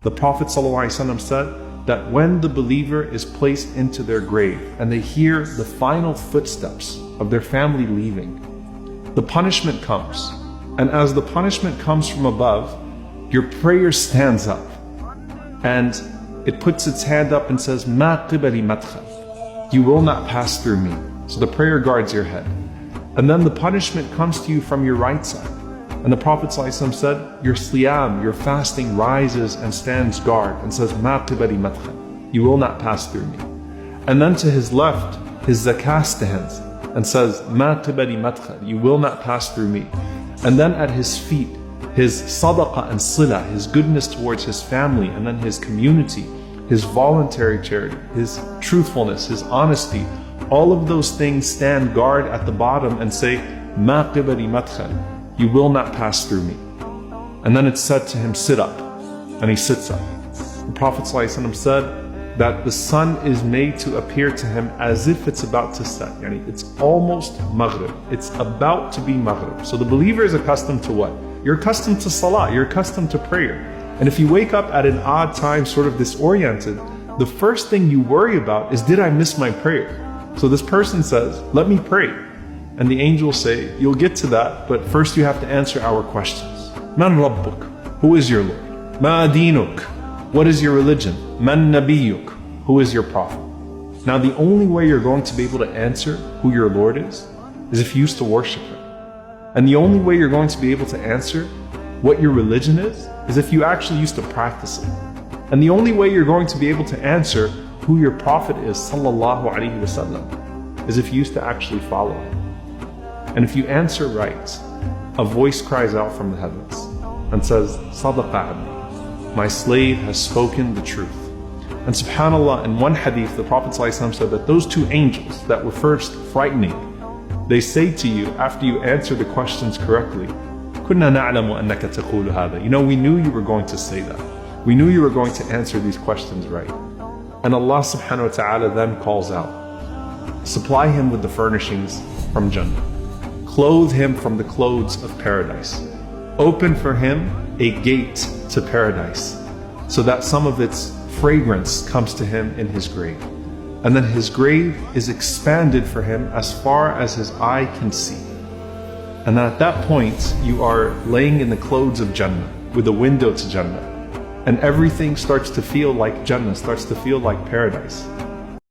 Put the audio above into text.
The Prophet ﷺ said that when the believer is placed into their grave and they hear the final footsteps of their family leaving, the punishment comes. And as the punishment comes from above, your prayer stands up and it puts its hand up and says, "Ma qibali madkhal." You will not pass through me. So the prayer guards your head. And then the punishment comes to you from your right side. And the Prophet ﷺ said, your siyam, your fasting rises and stands guard and says, "Ma qibali madkhal." You will not pass through me. And then to his left, his zakah stands and says, "Ma qibali madkhal." You will not pass through me. And then at his feet, his sadaqah and sila, his goodness towards his family and then his community, his voluntary charity, his truthfulness, his honesty, all of those things stand guard at the bottom and say, "Ma qibali madkhal." You will not pass through me. And then it's said to him, "Sit up." And he sits up. The Prophet ﷺ said that the sun is made to appear to him as if it's about to set. Yani it's almost Maghrib. It's about to be Maghrib. So the believer is accustomed to what? You're accustomed to salah, you're accustomed to prayer. And if you wake up at an odd time, sort of disoriented, the first thing you worry about is, did I miss my prayer? So this person says, "Let me pray." And the angels say, "You'll get to that, but first you have to answer our questions. Man Rabbuk? Who is your Lord? Ma dinuk? What is your religion? Man Nabiyuk? Who is your prophet?" Now the only way you're going to be able to answer who your Lord is if you used to worship Him. And the only way you're going to be able to answer what your religion is if you actually used to practice it. And the only way you're going to be able to answer who your prophet is, sallallahu alaihi wasallam, is if you used to actually follow him. And if you answer right, a voice cries out from the heavens and says, "Sadaqa abdi, my slave has spoken the truth." And subhanAllah, in one hadith, the Prophet ﷺ said that those two angels that were first frightening, they say to you after you answer the questions correctly, "Kunna na'lamu annaka taqulu hadha." You know, we knew you were going to say that. We knew you were going to answer these questions right. And Allah subhanahu wa ta'ala then calls out, supply him with the furnishings from Jannah. Clothe him from the clothes of paradise. Open for him a gate to paradise so that some of its fragrance comes to him in his grave. And then his grave is expanded for him as far as his eye can see. And then at that point, you are laying in the clothes of Jannah with a window to Jannah. And everything starts to feel like Jannah, starts to feel like paradise.